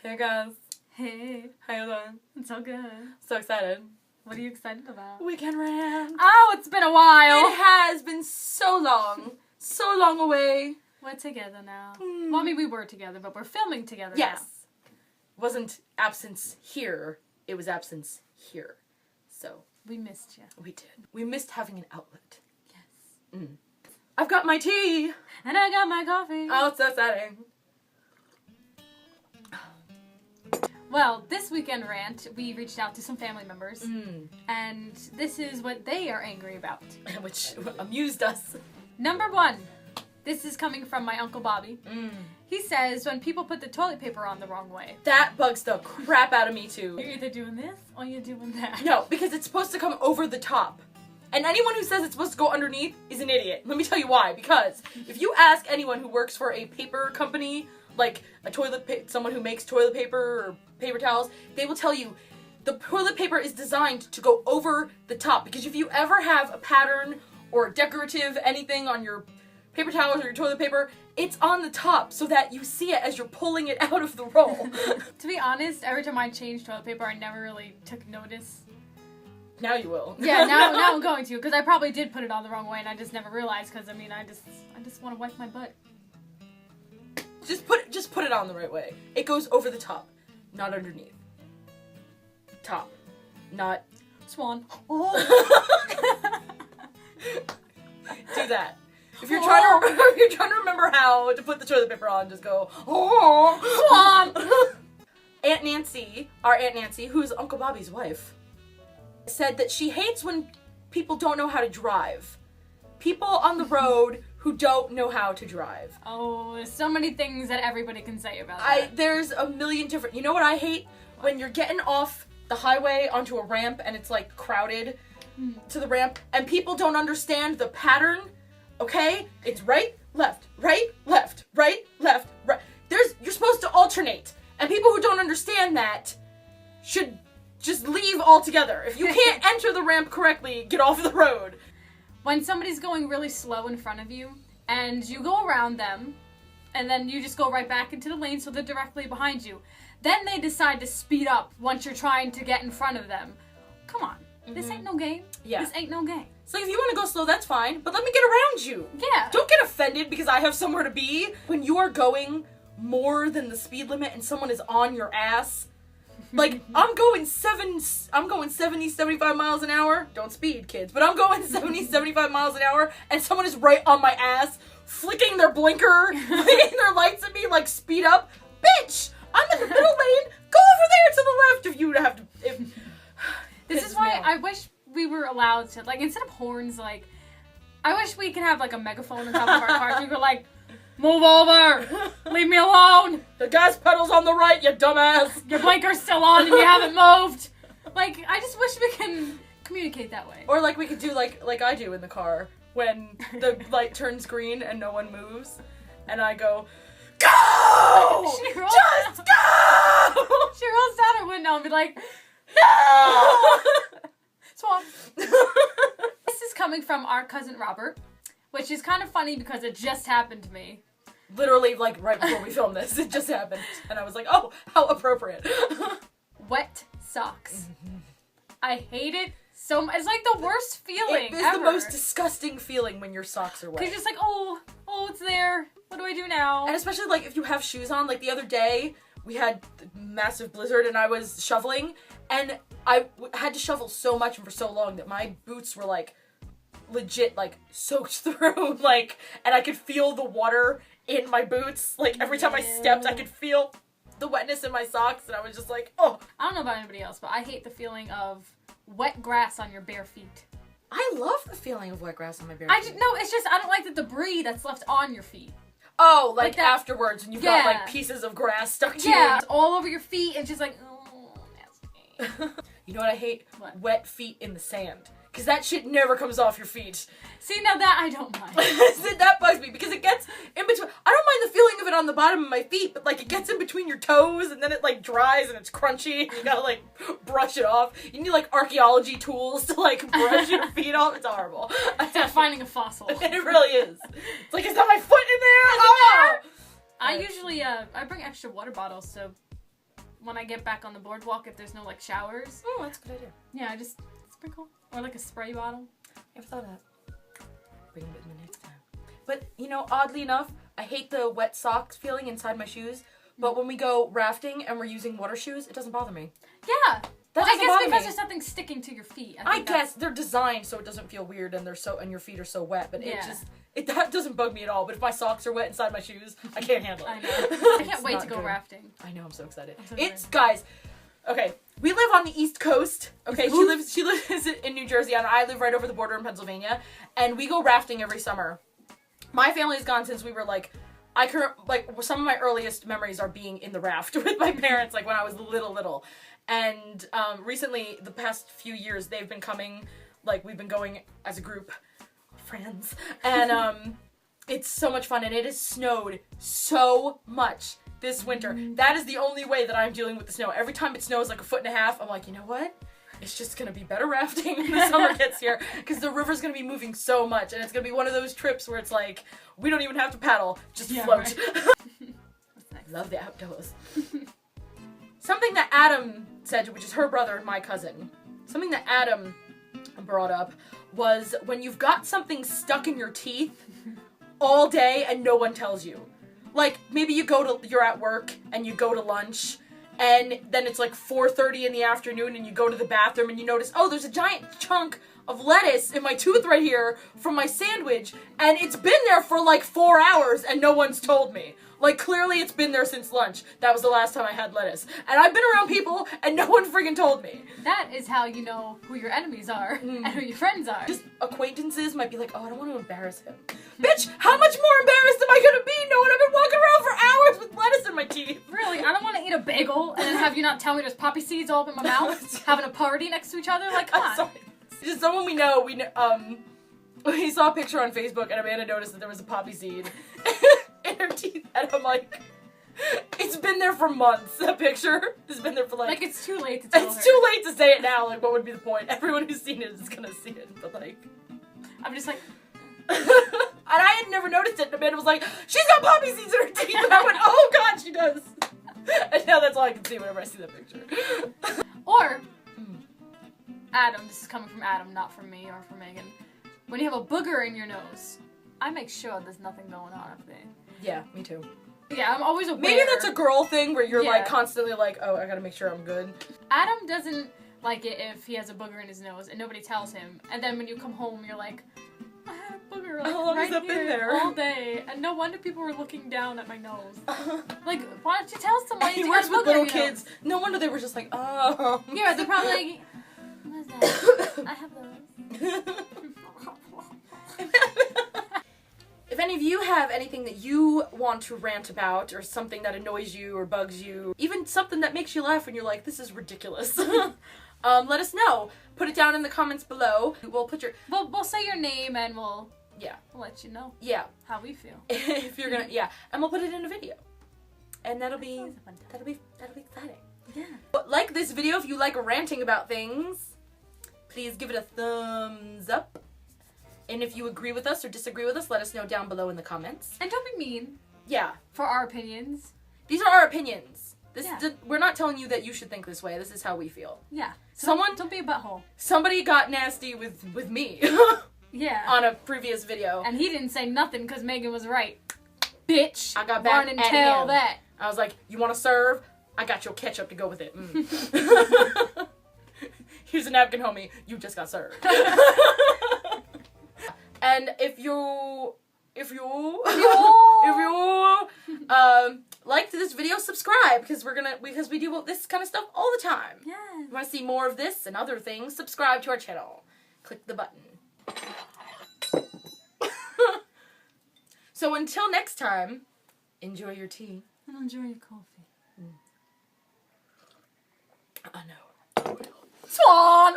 Hey guys. Hey. How you doing? It's so good. So excited. What are you excited about? Weekend Rant. Oh, it's been a while. It has been so long. So long away. We're together now. Well, I mean, we were together, but we're filming together Yes. now. Wasn't absence here. It was absence here. So. We missed you. We did. We missed having an outlet. Yes. I've got my tea. And I got my coffee. Oh, it's so exciting. Well, this weekend rant, we reached out to some family members. And this is what they are angry about. Which amused us. Number 1. This is coming from my Uncle Bobby. He says when people put the toilet paper on the wrong way. That bugs the crap out of me too. You're either doing this or you're doing that. No, because it's supposed to come over the top. And anyone who says it's supposed to go underneath is an idiot. Let me tell you why. Because if you ask anyone who works for a paper company, like a someone who makes toilet paper or paper towels, they will tell you the toilet paper is designed to go over the top. Because if you ever have a pattern or decorative anything on your paper towels or your toilet paper, it's on the top so that you see it as you're pulling it out of the roll. To be honest, every time I changed toilet paper, I never really took notice. Now you will. Yeah, now I'm going to, because I probably did put it on the wrong way and I just never realized, because I mean, I just want to wipe my butt. Just put it on the right way. It goes over the top, not underneath. Top, not Swan. do that. If you're trying to remember how to put the toilet paper on, just go Swan. Aunt Nancy, our Aunt Nancy, who's Uncle Bobby's wife, said that she hates when people don't know how to drive. People on the road who don't know how to drive. Oh, there's so many things that everybody can say about that. There's a million different. You know what I hate? When you're getting off the highway onto a ramp and it's like crowded to the ramp and people don't understand the pattern. Okay? It's right, left, right, left, right, left, right. You're supposed to alternate. And people who don't understand that should just leave altogether. If you can't enter the ramp correctly, get off the road. When somebody's going really slow in front of you, and you go around them, and then you just go right back into the lane so they're directly behind you. Then they decide to speed up once you're trying to get in front of them. Come on. This ain't no game. Yeah. This ain't no game. It's like, if you want to go slow, that's fine, but let me get around you. Yeah. Don't get offended because I have somewhere to be. When you are going more than the speed limit and someone is on your ass, like, I'm going 70, 75 miles an hour. Don't speed, kids. But I'm going 70, 75 miles an hour, and someone is right on my ass, flicking their blinker, flicking their lights at me, like, speed up. Bitch! I'm in the middle lane. Go over there to the left if you have to. This is why I wish we were allowed to, like, instead of horns, like, I wish we could have, like, a megaphone on top of our cars. We were like, move over! Leave me alone! The gas pedal's on the right, you dumbass! Your blinker's still on and you haven't moved! Like, I just wish we can communicate that way. Or like we could do like I do in the car when the light turns green and no one moves, and I go, go! Just go! She rolls down her window and be like, no! Swan. This is coming from our cousin Robert, which is kind of funny because it just happened to me. Literally, like, right before we filmed this, it just happened. And I was like, oh, how appropriate. Wet socks. I hate it so much. It's like the worst feeling It is ever. the most disgusting feeling when your socks are wet. Because you're just like, oh, it's there. What do I do now? And especially, like, if you have shoes on. Like, the other day, we had a massive blizzard and I was shoveling. And I had to shovel so much and for so long that my boots were, like, legit, like, soaked through. Like, and I could feel the water in my boots. Like, every time I stepped, I could feel the wetness in my socks. And I was just like, oh. I don't know about anybody else, but I hate the feeling of wet grass on your bare feet. I love the feeling of wet grass on my bare feet. No, it's just, I don't like the debris that's left on your feet. Oh, like that, afterwards when you've got, like, pieces of grass stuck to you. Yeah, it's all over your feet and just like, oh, nasty. You know what I hate? What? Wet feet in the sand. Because that shit never comes off your feet. See, now that I don't mind. That bugs me because it gets in between. I don't mind the feeling of it on the bottom of my feet, but like it gets in between your toes and then it like dries and it's crunchy and you gotta like brush it off. You need like archaeology tools to like brush your feet off. It's horrible. It's like finding a fossil. It really is. It's like, is that my foot in there? Oh! I usually, I bring extra water bottles, so when I get back on the boardwalk if there's no like showers. Oh, that's a good idea. Yeah, just sprinkle. Or like a spray bottle. Never thought of that. Bring it with me next time. But, oddly enough, I hate the wet socks feeling inside my shoes. But when we go rafting and we're using water shoes, it doesn't bother me. Yeah. That I doesn't guess bother because me. there's something sticking to your feet. I guess they're designed so it doesn't feel weird and and your feet are so wet. But that doesn't bug me at all. But if my socks are wet inside my shoes, I can't handle it. I know. I can't wait to go good. rafting. I know, I'm so excited. I'm so Guys, okay, we live on the East Coast. Okay, she lives in New Jersey, and I live right over the border in Pennsylvania, and we go rafting every summer. My family's gone since we were some of my earliest memories are being in the raft with my parents, like when I was little. And recently, the past few years, they've been coming, like we've been going as a group of friends, and it's so much fun, and it has snowed so much this winter. That is the only way that I'm dealing with the snow. Every time it snows like 1.5 feet, I'm like, you know what? It's just gonna be better rafting when the summer gets here, because the river's gonna be moving so much, and it's gonna be one of those trips where it's like, we don't even have to paddle, just float. Right. What's next? Love the outdoors. Something that Adam said, which is her brother and my cousin, something that Adam brought up was when you've got something stuck in your teeth all day and no one tells you. Like, maybe you're at work and you go to lunch, and then it's like 4:30 in the afternoon and you go to the bathroom and you notice, oh, there's a giant chunk of lettuce in my tooth right here from my sandwich, and it's been there for like 4 hours and no one's told me. Like, clearly it's been there since lunch. That was the last time I had lettuce. And I've been around people and no one friggin' told me. That is how you know who your enemies are and who your friends are. Just acquaintances might be like, oh, I don't want to embarrass him. Bitch, how much more embarrassed am I gonna be knowing I've been walking around for hours with lettuce in my teeth? Really, I don't want to eat a bagel and then have you not tell me there's poppy seeds all up in my mouth, having a party next to each other. Like, come on. Sorry. Just someone we know, we saw a picture on Facebook and Amanda noticed that there was a poppy seed in her teeth, and I'm like, it's been there for months. That picture has been there for like it's too late to tell her. It's too late to say it now. Like, what would be the point? Everyone who's seen it is gonna see it, but like, I'm just like, and I had never noticed it. And Amanda was like, she's got poppy seeds in her teeth, and I went, oh god, she does. And now that's all I can see whenever I see that picture. or Adam, this is coming from Adam, not from me or from Megan. When you have a booger in your nose, I make sure there's nothing going on up there. Yeah, me too. Yeah, I'm always aware. Maybe that's a girl thing where you're like constantly like, oh, I gotta make sure I'm good. Adam doesn't like it if he has a booger in his nose and nobody tells him. And then when you come home, you're like, I had a booger like, how long right has that here been there? all day. And no wonder people were looking down at my nose. Like, why don't you tell someone He you works got a with booger in little your kids. No wonder they were just like, oh. nose? Yeah, they're probably like, what is that? I have those. If any of you have anything that you want to rant about, or something that annoys you or bugs you, even something that makes you laugh and you're like, this is ridiculous, let us know. Put it down in the comments below. We'll say your name and we'll Yeah. We'll let you know. Yeah. How we feel. If you're gonna, yeah, and we'll put it in a video, and that'll be exciting. Yeah. But like this video if you like ranting about things. Please give it a thumbs up. And if you agree with us or disagree with us, let us know down below in the comments. And don't be mean. Yeah. For our opinions. These are our opinions. Yeah. We're not telling you that you should think this way. This is how we feel. Yeah. Don't be a butthole. Somebody got nasty with me. Yeah. On a previous video. And he didn't say nothing because Megan was right. Bitch. I got back Run and at tell him. that. I was like, you want to serve? I got your ketchup to go with it. Mm. Here's a napkin, homie. You just got served. And if you liked this video, subscribe because we do this kind of stuff all the time. Yeah. You want to see more of this and other things? Subscribe to our channel. Click the button. So until next time, enjoy your tea. And enjoy your coffee. I know. Swan!